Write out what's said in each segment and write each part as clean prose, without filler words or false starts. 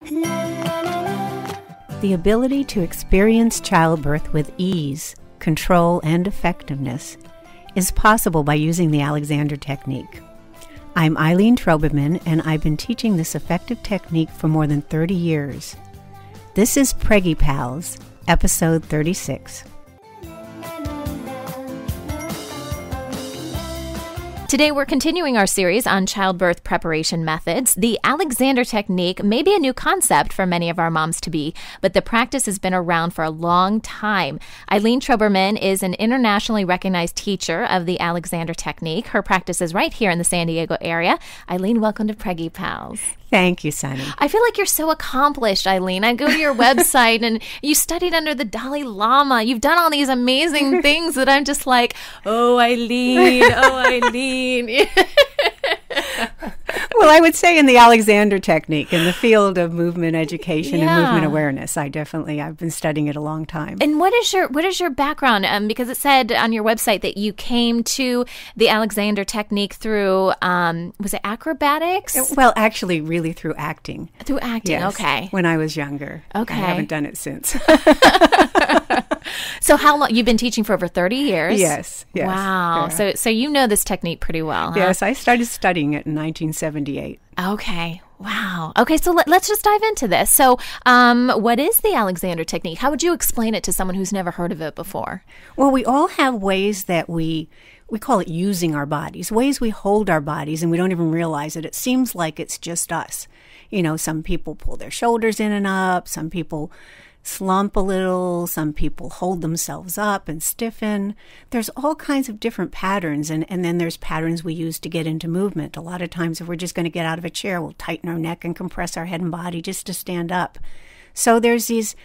The ability to experience childbirth with ease, control, and effectiveness is possible by using the Alexander technique. I'm Eileen Troberman, and I've been teaching this effective technique for more than 30 years. This is Preggy Pals, episode 36. Today we're continuing our series on childbirth preparation methods. The Alexander technique may be a new concept for many of our moms-to-be, but the practice has been around for a long time. Eileen Troberman is an internationally recognized teacher of the Alexander technique. Her practice is right here in the San Diego area. Eileen, welcome to Preggy Pals. Thank you, Sunny. I feel like you're so accomplished, Eileen. I go to your website and you studied under the Dalai Lama. You've done all these amazing things that I'm just like, oh, Eileen, oh, Eileen. Well, I would say in the Alexander technique, in the field of movement education and movement awareness, I've been studying it a long time. And what is your background? Because it said on your website that you came to the Alexander technique through, was it acrobatics? Well, actually, really through acting. Through acting, yes, okay. When I was younger. Okay. I haven't done it since. So how long? You've been teaching for over 30 years? Yes. Wow. Yeah. So you know this technique pretty well, huh? Yes, I started studying it in 1978. Okay. Wow. Okay, so let's just dive into this. So what is the Alexander technique? How would you explain it to someone who's never heard of it before? Well, we all have ways that we call it using our bodies, ways we hold our bodies and we don't even realize it. It seems like it's just us. You know, some people pull their shoulders in and up, some people slump a little, some people hold themselves up and stiffen. There's all kinds of different patterns, and then there's patterns we use to get into movement. A lot of times if we're just going to get out of a chair, we'll tighten our neck and compress our head and body just to stand up. So there's these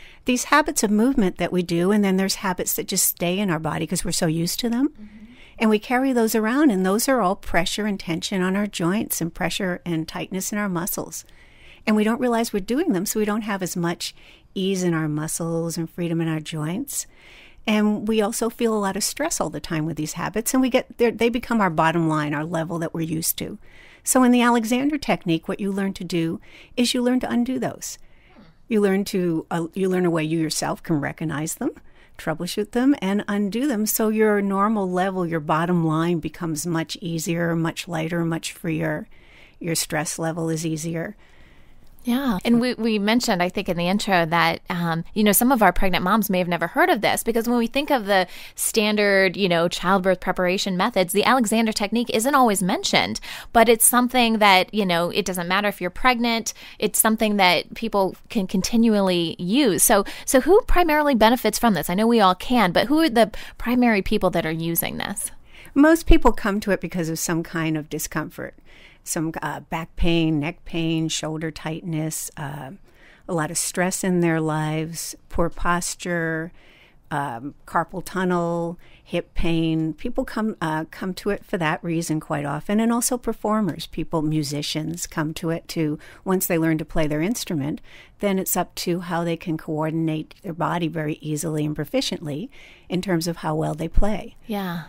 habits of movement that we do, and then there's habits that just stay in our body because we're so used to them. Mm-hmm. And we carry those around, and those are all pressure and tension on our joints and pressure and tightness in our muscles. And we don't realize we're doing them, so we don't have as much ease in our muscles and freedom in our joints. And we also feel a lot of stress all the time with these habits, and they become our bottom line, our level that we're used to. So in the Alexander technique, what you learn to do is you learn to undo those. You learn a way you yourself can recognize them, troubleshoot them, and undo them, so your normal level, your bottom line becomes much easier, much lighter, much freer. Your stress level is easier. Yeah. And we mentioned, I think, in the intro that, some of our pregnant moms may have never heard of this, because when we think of the standard, childbirth preparation methods, the Alexander technique isn't always mentioned, but it's something that, it doesn't matter if you're pregnant. It's something that people can continually use. So who primarily benefits from this? I know we all can, but who are the primary people that are using this? Most people come to it because of some kind of discomfort. Some back pain, neck pain, shoulder tightness, a lot of stress in their lives, poor posture, carpal tunnel, hip pain. People come to it for that reason quite often, and also performers, musicians come to it too. Once they learn to play their instrument, then it's up to how they can coordinate their body very easily and proficiently in terms of how well they play. Yeah.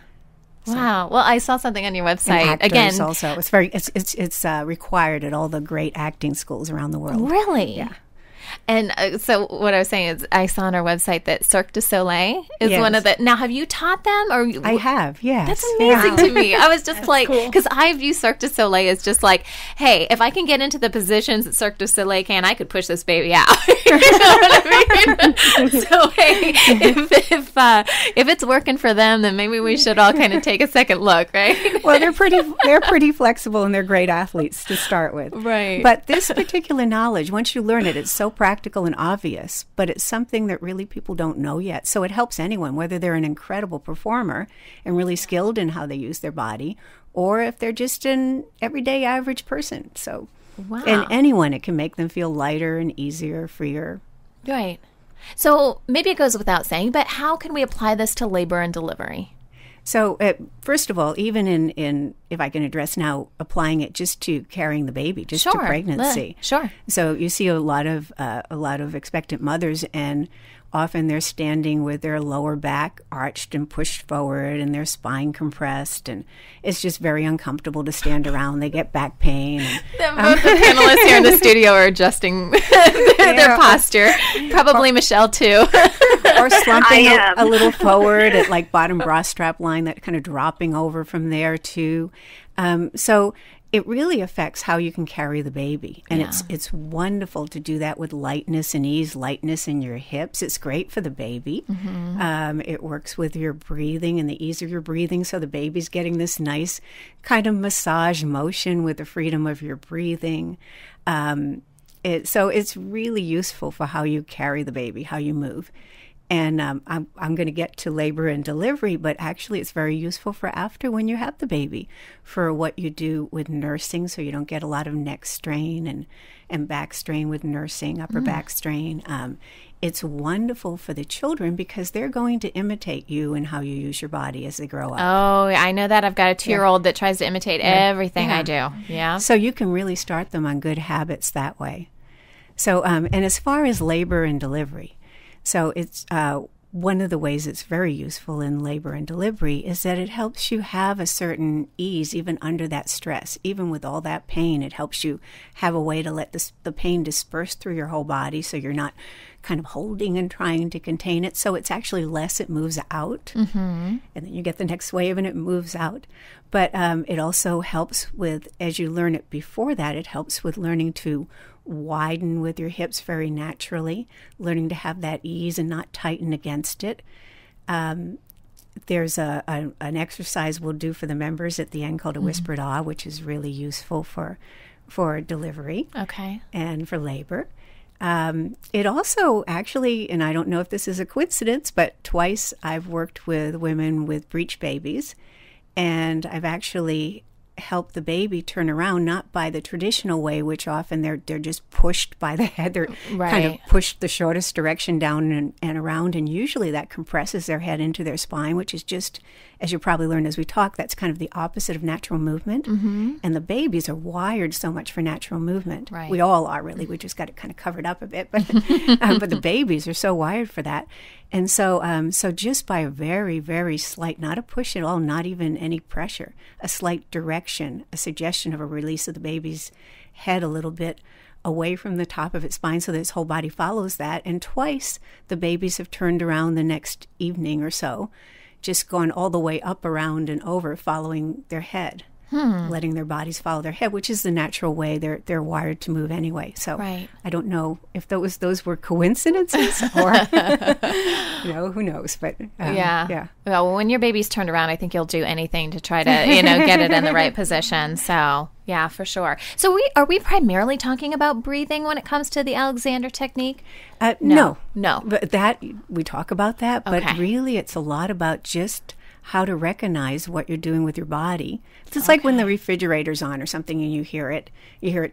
Wow. Well, I saw something on your website. And actors again. Also, it's required at all the great acting schools around the world. Really? Yeah. And so what I was saying is I saw on our website that Cirque du Soleil is one of the... Now, have you taught them? Or I have, yes. That's amazing to me. I was just like... Cool. Because I view Cirque du Soleil as just like, hey, if I can get into the positions that Cirque du Soleil can, I could push this baby out. You know what I mean? So, hey, if it's working for them, then maybe we should all kind of take a second look, right? Well, they're pretty flexible, and they're great athletes to start with. Right. But this particular knowledge, once you learn it, it's so practical and obvious, but it's something that really people don't know yet. So it helps anyone, whether they're an incredible performer and really skilled in how they use their body, or if they're just an everyday average person. So, wow. And anyone, it can make them feel lighter and easier, freer. Right. So maybe it goes without saying, but how can we apply this to labor and delivery? So first of all, even in if I can address now, applying it just to carrying the baby, just to pregnancy. Sure. So you see a lot of expectant mothers, and often they're standing with their lower back arched and pushed forward and their spine compressed, and it's just very uncomfortable to stand around. They get back pain. And, both the panelists here in the studio are adjusting their posture. Probably Michelle, too. Or slumping a little forward at like bottom bra strap line, that kind of dropping over from there, too. So it really affects how you can carry the baby. And it's wonderful to do that with lightness and ease, lightness in your hips. It's great for the baby. It works with your breathing and the ease of your breathing. So the baby's getting this nice kind of massage motion with the freedom of your breathing. So it's really useful for how you carry the baby, how you move. And I'm going to get to labor and delivery, but actually it's very useful for after when you have the baby, for what you do with nursing, so you don't get a lot of neck strain and back strain with nursing, upper back strain. It's wonderful for the children because they're going to imitate you and how you use your body as they grow up. Oh, I know that. I've got a 2-year-old that tries to imitate everything I do. Yeah. So you can really start them on good habits that way. So, and as far as labor and delivery, so it's one of the ways it's very useful in labor and delivery is that it helps you have a certain ease even under that stress. Even with all that pain, it helps you have a way to let the pain disperse through your whole body, so you're not kind of holding and trying to contain it. So it's actually less, it moves out. And then you get the next wave and it moves out. But it also helps with, as you learn it before that, it helps with learning to widen with your hips very naturally, learning to have that ease and not tighten against it. There's an exercise we'll do for the members at the end called a whispered ah, which is really useful for delivery and for labor. It also actually, and I don't know if this is a coincidence, but twice I've worked with women with breech babies, and I've actually help the baby turn around, not by the traditional way, which often they're just pushed by the head. They're kind of pushed the shortest direction down and around, and usually that compresses their head into their spine, which is just, as you probably learned as we talk, that's kind of the opposite of natural movement. And the babies are wired so much for natural movement. We all are, really. We just got it kind of covered up a bit, but the babies are so wired for that. And so just by a very, very slight, not a push at all, not even any pressure, a slight direction, a suggestion of a release of the baby's head a little bit away from the top of its spine so that its whole body follows that. And twice the babies have turned around the next evening or so, just gone all the way up, around, and over, following their head. Letting their bodies follow their head, which is the natural way they're wired to move anyway. So I don't know if those were coincidences or, who knows. But Well, when your baby's turned around, I think you'll do anything to try to, get it in the right position. So, yeah, for sure. So are we primarily talking about breathing when it comes to the Alexander technique? No. But we talk about that, but really it's a lot about just how to recognize what you're doing with your body. It's like when the refrigerator's on or something and you hear it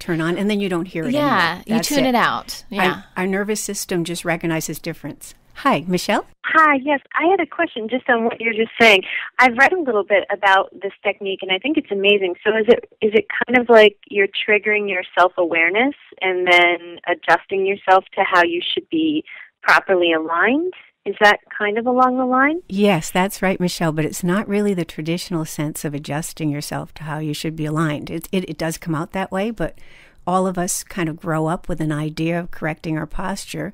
turn on, and then you don't hear it anymore. You tune it out. Yeah. Our nervous system just recognizes difference. Hi, Michelle? Hi, yes. I had a question just on what you're just saying. I've read a little bit about this technique, and I think it's amazing. So is it kind of like you're triggering your self-awareness and then adjusting yourself to how you should be properly aligned? Is that kind of along the line? Yes, that's right, Michelle, but it's not really the traditional sense of adjusting yourself to how you should be aligned. It does come out that way, but all of us kind of grow up with an idea of correcting our posture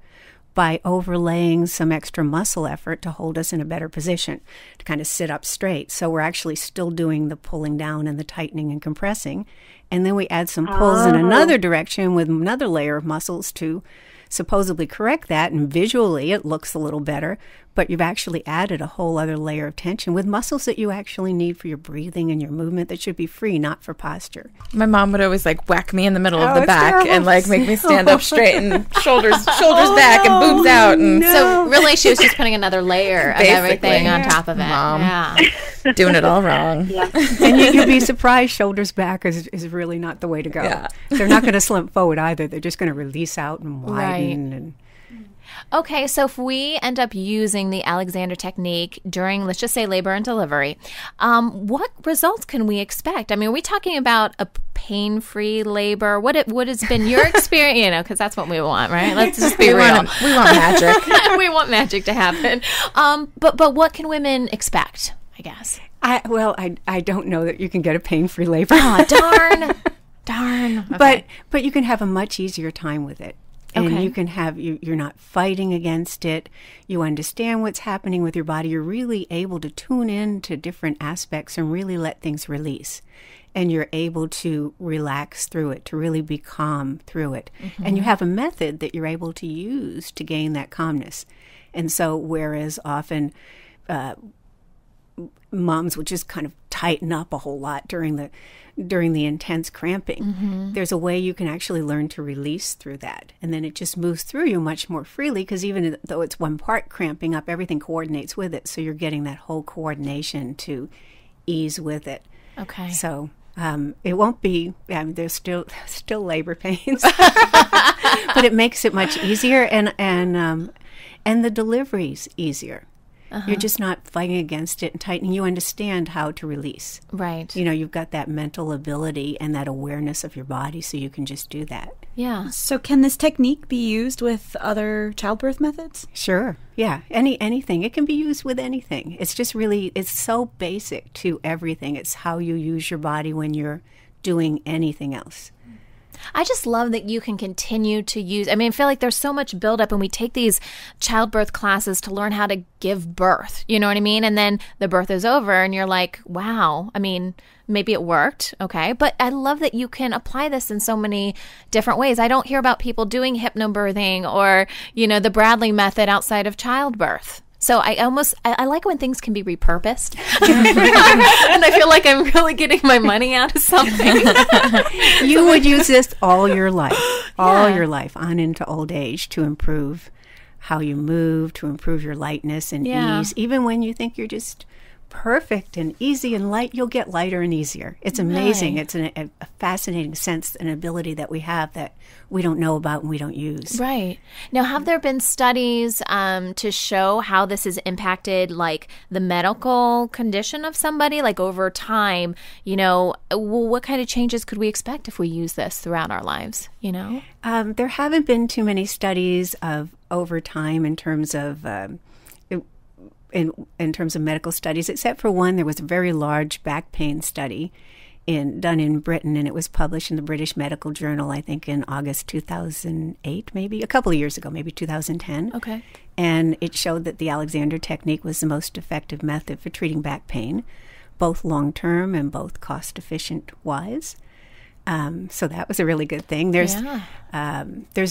by overlaying some extra muscle effort to hold us in a better position, to kind of sit up straight. So we're actually still doing the pulling down and the tightening and compressing, and then we add some pulls in another direction with another layer of muscles to supposedly correct that, and visually it looks a little better, but you've actually added a whole other layer of tension with muscles that you actually need for your breathing and your movement that should be free, not for posture. My mom would always whack me in the middle of the back and make me stand up straight and shoulders back and boobs out. And so really she was just putting another layer of everything on top of it. Mom, doing it all wrong. And you'd be surprised, shoulders back is really not the way to go. They're not going to slump forward either. They're just going to release out and widen. And Okay, so if we end up using the Alexander technique during, let's just say, labor and delivery, what results can we expect? I mean, are we talking about a pain-free labor? What has been your experience? You know, because that's what we want, right? Let's just be real. We want magic. We want magic to happen. But what can women expect, I guess? I don't know that you can get a pain-free labor. Oh, darn. Okay. But you can have a much easier time with it. And you can have, you're not fighting against it. You understand what's happening with your body. You're really able to tune in to different aspects and really let things release. And you're able to relax through it, to really be calm through it. Mm-hmm. And you have a method that you're able to use to gain that calmness. And so whereas often moms would just kind of tighten up a whole lot during the intense cramping, there's a way you can actually learn to release through that. And then it just moves through you much more freely, because even though it's one part cramping up, everything coordinates with it. So you're getting that whole coordination to ease with it. Okay. So it won't be, there's still labor pains, but it makes it much easier, and the delivery's easier. You're just not fighting against it and tightening. You understand how to release. Right. You know, you've got that mental ability and that awareness of your body, so you can just do that. Yeah. So can this technique be used with other childbirth methods? Sure. Yeah. Anything. It can be used with anything. It's just really, it's so basic to everything. It's how you use your body when you're doing anything else. I just love that you can continue to use, I mean, I feel like there's so much buildup, and we take these childbirth classes to learn how to give birth, you know what I mean? And then the birth is over and you're like, wow, I mean, maybe it worked, okay? But I love that you can apply this in so many different ways. I don't hear about people doing hypnobirthing or, you know, the Bradley method outside of childbirth. So I like when things can be repurposed. And I feel like I'm really getting my money out of something. You would use this all your life, your life on into old age, to improve how you move, to improve your lightness and ease. Even when you think you're just perfect and easy and light, you'll get lighter and easier. It's amazing. Right. It's a fascinating sense and ability that we have that we don't know about and we don't use. Right. Now, have there been studies to show how this has impacted, like, the medical condition of somebody, like, over time? You know, what kind of changes could we expect if we use this throughout our lives, you know? There haven't been too many studies of over time in terms of in terms of medical studies, except for one. There was a very large back pain study done in Britain, and it was published in the British Medical Journal, I think, in August 2008, maybe a couple of years ago, maybe 2010. Okay. And it showed that the Alexander technique was the most effective method for treating back pain, both long-term and both cost-efficient-wise. So that was a really good thing. There's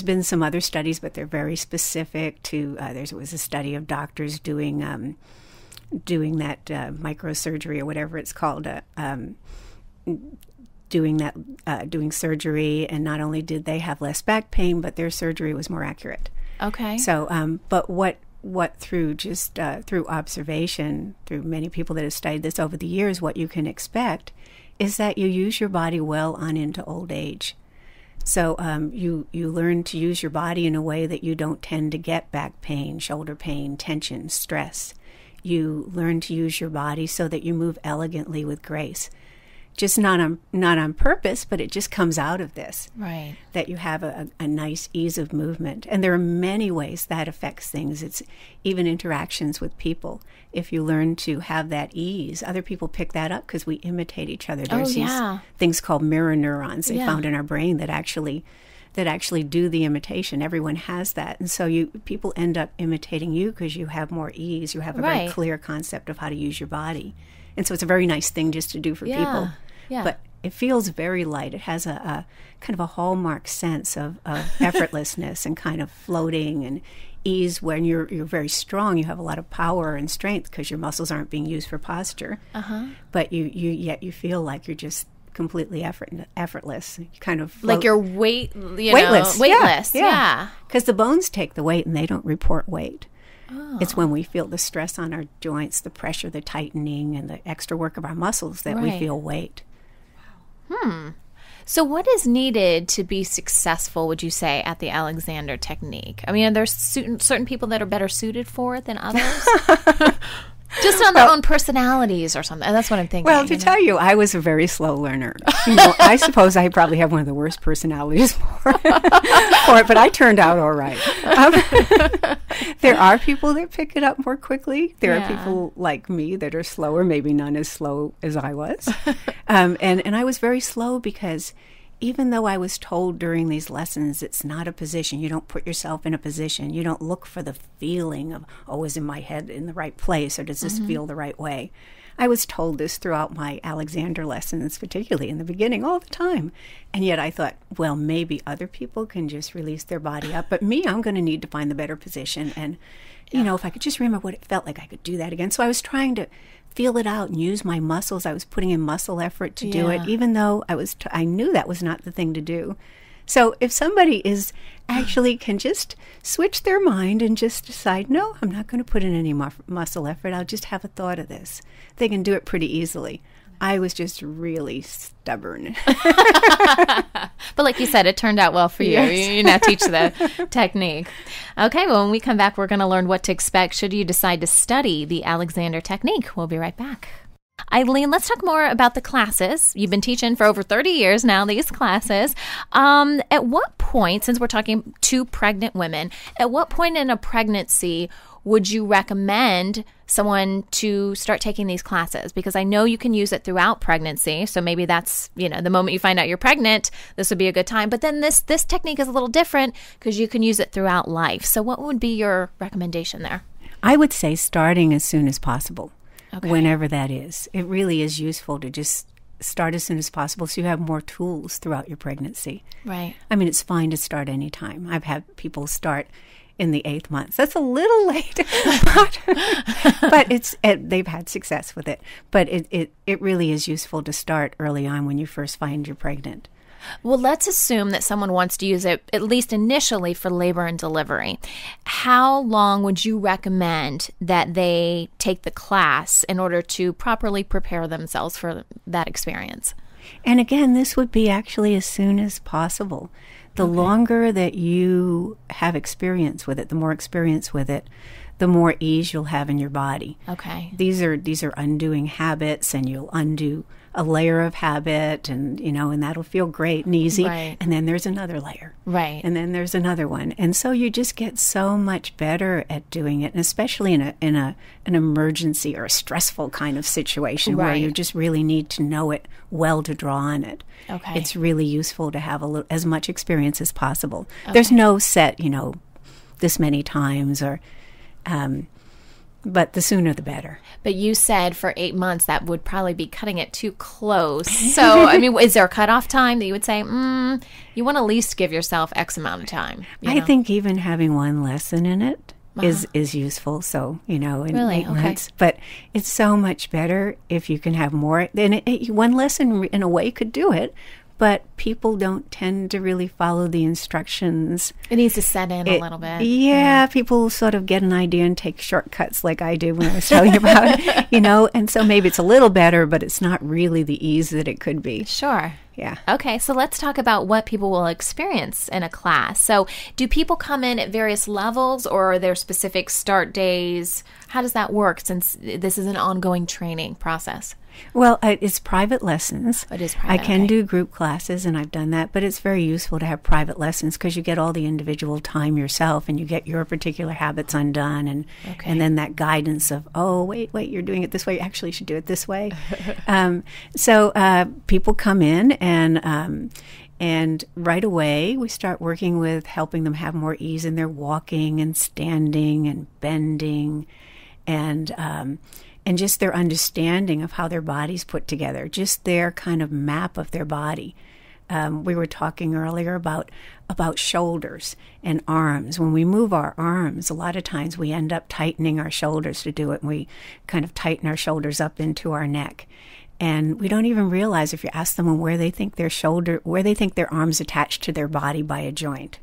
been some other studies, but they're very specific to. There was a study of doctors doing that microsurgery or whatever it's called, doing surgery, and not only did they have less back pain, but their surgery was more accurate. Okay. So, but what through observation, through many people that have studied this over the years, what you can expect is that you use your body well on into old age. So you learn to use your body in a way that you don't tend to get back pain, shoulder pain, tension, stress. You learn to use your body so that you move elegantly with grace. Just not on purpose, but it just comes out of this. Right. That you have a nice ease of movement. And there are many ways that affects things. It's even interactions with people. If you learn to have that ease, other people pick that up because we imitate each other. There's these things called mirror neurons they found in our brain that actually do the imitation. Everyone has that. And so people end up imitating you because you have more ease. You have a very clear concept of how to use your body. And so it's a very nice thing just to do for people. Yeah. But it feels very light. It has a kind of a hallmark sense of effortlessness and kind of floating and ease. When you're very strong, you have a lot of power and strength because your muscles aren't being used for posture. But yet you feel like you're just completely effortless. You kind of float. Like you're weightless. Yeah. Because the bones take the weight and they don't report weight. Oh. It's when we feel the stress on our joints, the pressure, the tightening, and the extra work of our muscles that we feel weight. So what is needed to be successful, would you say, at the Alexander technique? I mean, are there certain people that are better suited for it than others? Just on their own personalities or something. That's what I'm thinking. Well, to tell you, I was a very slow learner. I suppose I probably have one of the worst personalities for it, but I turned out all right. There are people that pick it up more quickly. There are people like me that are slower, maybe none as slow as I was. And I was very slow because even though I was told during these lessons, it's not a position. You don't put yourself in a position. You don't look for the feeling of, is my head in the right place, or does this feel the right way? I was told this throughout my Alexander lessons, particularly in the beginning, all the time. And yet I thought, well, maybe other people can just release their body up. But me, I'm going to need to find the better position. And, if I could just remember what it felt like, I could do that again. So I was trying to feel it out and use my muscles. I was putting in muscle effort to do it, even though I knew that was not the thing to do. So if somebody can just switch their mind and just decide, no, I'm not going to put in any muscle effort. I'll just have a thought of this. They can do it pretty easily. I was just really stubborn. But like you said, it turned out well for you. Yes. You now teach the technique. Okay, well, when we come back, we're going to learn what to expect should you decide to study the Alexander technique. We'll be right back. Eileen, let's talk more about the classes. You've been teaching for over 30 years now, these classes. At what point, since we're talking to pregnant women, at what point in a pregnancy would you recommend someone to start taking these classes? Because I know you can use it throughout pregnancy. So maybe that's, the moment you find out you're pregnant, this would be a good time. But then this technique is a little different because you can use it throughout life. So what would be your recommendation there? I would say starting as soon as possible, whenever that is. It really is useful to just start as soon as possible so you have more tools throughout your pregnancy. Right. I mean, it's fine to start any time. I've had people start in the 8th month. That's a little late, but they've had success with it. But it really is useful to start early on when you first find you're pregnant. Well, let's assume that someone wants to use it, at least initially, for labor and delivery. How long would you recommend that they take the class in order to properly prepare themselves for that experience? And again, this would be actually as soon as possible. The longer that you have experience with it, the more experience with it, the more ease you'll have in your body. Okay. These are undoing habits, and you'll undo a layer of habit, and and that'll feel great and easy. Right. And then there's another layer. Right. And then there's another one. And so you just get so much better at doing it, and especially in an emergency or a stressful kind of situation where you just really need to know it well to draw on it. Okay. It's really useful to have as much experience as possible. Okay. There's no set, this many times or but the sooner the better. But you said for 8 months that would probably be cutting it too close. So, I mean, is there a cutoff time that you would say, you want to at least give yourself X amount of time? I think even having one lesson in it is useful. So, in really? 8 months. But it's so much better if you can have more. Then one lesson in a way could do it. But people don't tend to really follow the instructions. It needs to set in a little bit. Yeah, people sort of get an idea and take shortcuts like I did when I was telling you about it, and so maybe it's a little better, but it's not really the ease that it could be. Sure. Yeah. Okay, so let's talk about what people will experience in a class. So do people come in at various levels, or are there specific start days? How does that work, since this is an ongoing training process? Well, it's private lessons. It is private. I can do group classes, and I've done that, but it's very useful to have private lessons because you get all the individual time yourself, and you get your particular habits undone, and then that guidance of, wait, you're doing it this way. You actually should do it this way. So people come in, and right away we start working with helping them have more ease in their walking and standing and bending, and just their understanding of how their body's put together, just their kind of map of their body. We were talking earlier about shoulders and arms. When we move our arms, a lot of times we end up tightening our shoulders to do it, and we kind of tighten our shoulders up into our neck. And we don't even realize, if you ask them where they think their arm's attached to their body by a joint.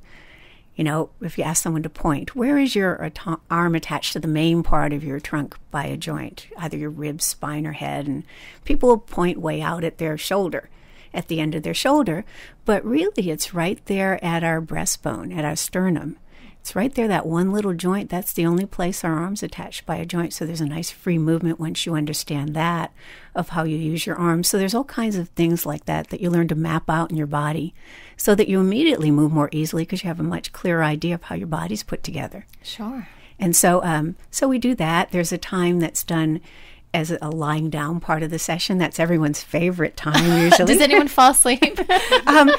If you ask someone to point, where is your arm attached to the main part of your trunk by a joint, either your ribs, spine, or head? And people will point way out at their shoulder. at the end of their shoulder, but really it's right there at our breastbone, at our sternum. It's right there, that one little joint. That's the only place our arm's attached by a joint. So there's a nice free movement once you understand that, of how you use your arms. So there's all kinds of things like that you learn to map out in your body so that you immediately move more easily because you have a much clearer idea of how your body's put together. Sure. And so we do that. There's a time that's done as a lying down part of the session. That's everyone's favorite time usually. Does anyone fall asleep? They kind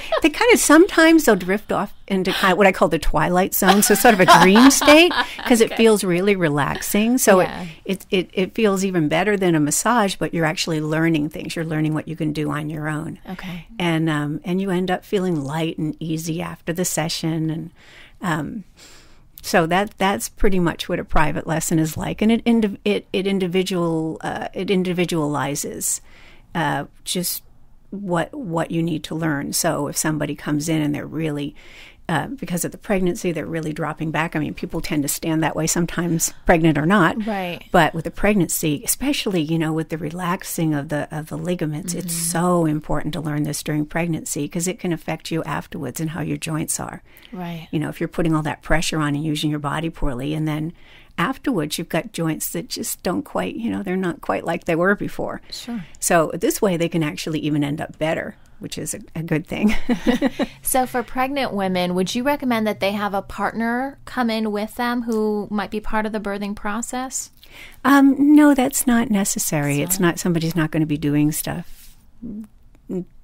of, sometimes they'll drift off into kind of what I call the twilight zone. So sort of a dream state because it feels really relaxing. So it feels even better than a massage, but you're actually learning things. You're learning what you can do on your own. Okay. And you end up feeling light and easy after the session. And so that's pretty much what a private lesson is like, and it individualizes just what you need to learn. So if somebody comes in and they're really because of the pregnancy, they're really dropping back. I mean, people tend to stand that way sometimes, pregnant or not. Right. But with the pregnancy, especially, with the relaxing of the ligaments, it's so important to learn this during pregnancy because it can affect you afterwards and how your joints are. Right. If you're putting all that pressure on and using your body poorly, and then afterwards you've got joints that just don't quite, they're not quite like they were before. Sure. So this way they can actually even end up better, which is a good thing. So for pregnant women, would you recommend that they have a partner come in with them who might be part of the birthing process? No, that's not necessary. It's not, somebody's not going to be doing stuff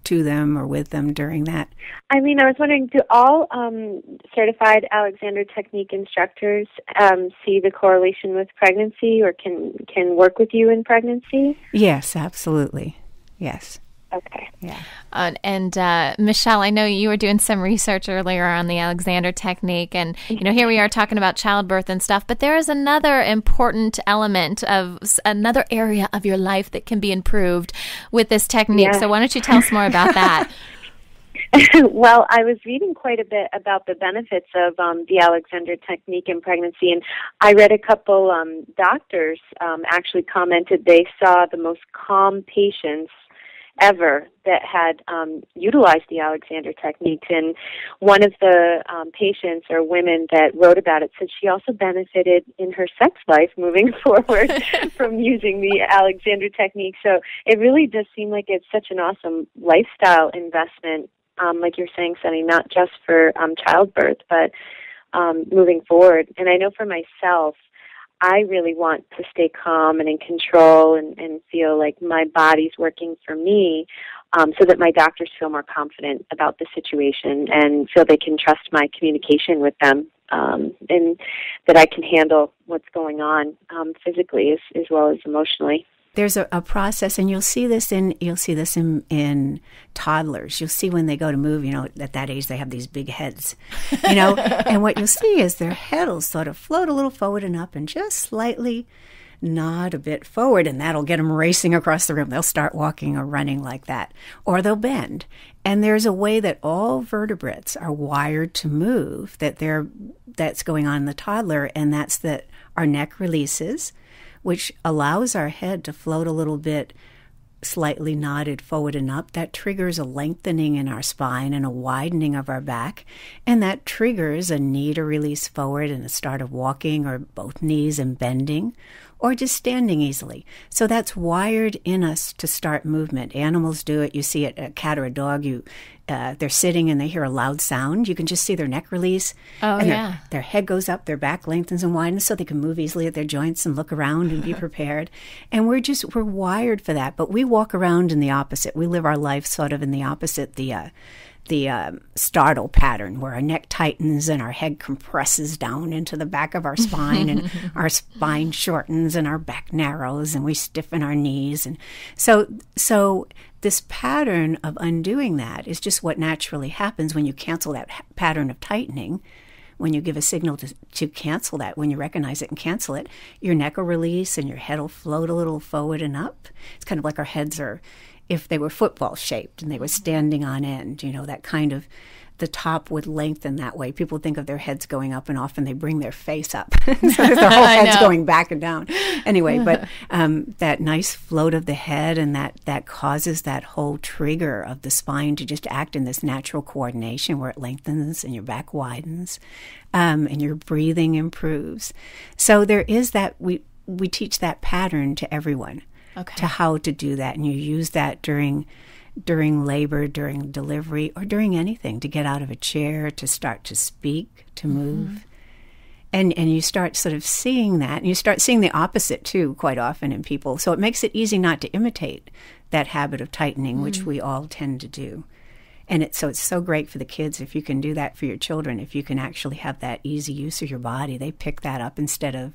to them or with them during that. I was wondering, do all certified Alexander Technique instructors see the correlation with pregnancy or can work with you in pregnancy? Yes, absolutely. Yes. Okay. Yeah. And Michelle, I know you were doing some research earlier on the Alexander Technique, and here we are talking about childbirth and stuff, but there is another important element of another area of your life that can be improved with this technique. Yeah. So why don't you tell us more about that? Well, I was reading quite a bit about the benefits of the Alexander Technique in pregnancy, and I read a couple doctors actually commented they saw the most calm patients ever that had utilized the Alexander Technique. And one of the patients or women that wrote about it said she also benefited in her sex life moving forward from using the Alexander Technique. So it really does seem like it's such an awesome lifestyle investment, like you're saying, Sunny, not just for childbirth, but moving forward. And I know for myself, I really want to stay calm and in control and feel like my body's working for me so that my doctors feel more confident about the situation and feel they can trust my communication with them and that I can handle what's going on physically as well as emotionally. There's a process, and you'll see this in toddlers. You'll see when they go to move, at that age they have these big heads, and what you'll see is their head will sort of float a little forward and up and just slightly nod a bit forward, and that'll get them racing across the room. They'll start walking or running like that, or they'll bend. And there's a way that all vertebrates are wired to move that's going on in the toddler, and that's that our neck releases, which allows our head to float a little bit slightly nodded forward and up. That triggers a lengthening in our spine and a widening of our back, and that triggers a knee to release forward and a start of walking or both knees and bending or just standing easily. So that's wired in us to start movement. Animals do it. You see it, a cat or a dog, they're sitting and they hear a loud sound. You can just see their neck release. Oh, and yeah. Their head goes up, their back lengthens and widens so they can move easily at their joints and look around and be prepared. And we're wired for that. But we walk around in the opposite. We live our life sort of in the opposite, the startle pattern, where our neck tightens and our head compresses down into the back of our spine and our spine shortens and our back narrows and we stiffen our knees. And so this pattern of undoing that is just what naturally happens when you cancel that pattern of tightening. When you give a signal to cancel that, when you recognize it and cancel it, your neck will release and your head will float a little forward and up. It's kind of like our heads are, if they were football shaped and they were standing on end, that kind of the top would lengthen that way. People think of their heads going up, and often they bring their face up. So their whole head's going back and down. Anyway, but that nice float of the head, and that causes that whole trigger of the spine to just act in this natural coordination where it lengthens and your back widens, and your breathing improves. So there is that, we teach that pattern to everyone, to how to do that. And you use that during labor, during delivery, or during anything, to get out of a chair, to start to speak, to move. And you start sort of seeing that, and you start seeing the opposite too quite often in people. So it makes it easy not to imitate that habit of tightening, which we all tend to do. And it's so great for the kids if you can do that for your children, if you can actually have that easy use of your body. They pick that up instead of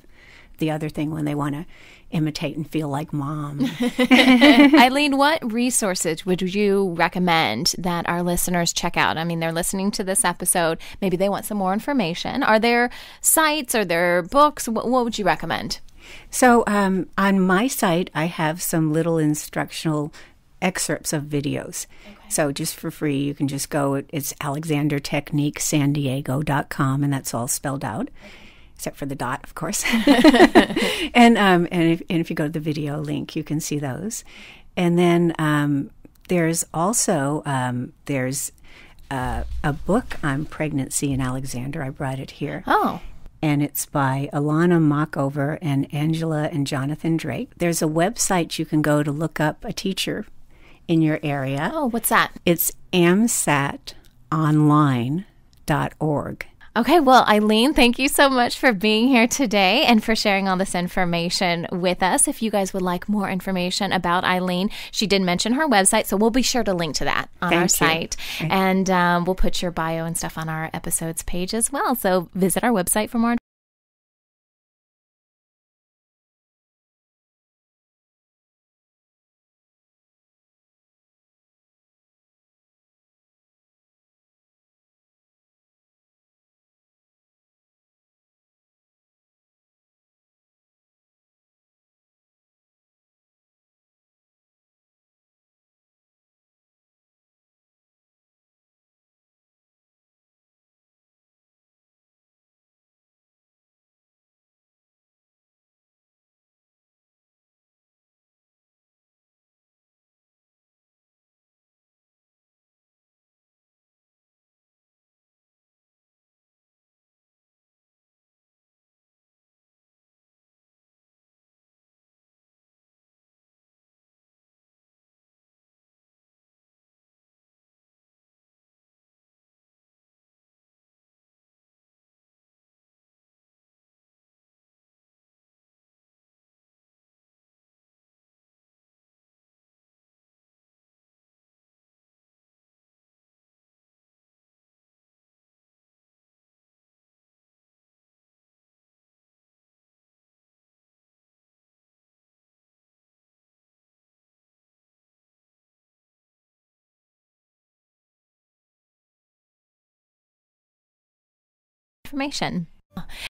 the other thing when they want to imitate and feel like mom. Eileen, what resources would you recommend that our listeners check out? I mean, they're listening to this episode. Maybe they want some more information. Are there sites? Are there books? What would you recommend? So on my site, I have some little instructional excerpts of videos. So just for free, you can just go. It's alexandertechniquesandiego.com, and that's all spelled out. Except for the dot, of course. and if you go to the video link, you can see those. And then there's also there's a book on pregnancy in Alexander. I brought it here. Oh. And it's by Alana Mockover and Angela and Jonathan Drake. There's a website you can go to look up a teacher in your area. Oh, what's that? It's AmSATonline.org. Okay, well, Eileen, thank you so much for being here today and for sharing all this information with us. If you guys would like more information about Eileen, she did mention her website, so we'll be sure to link to that on our site. And we'll put your bio and stuff on our episodes page as well. So visit our website for more information.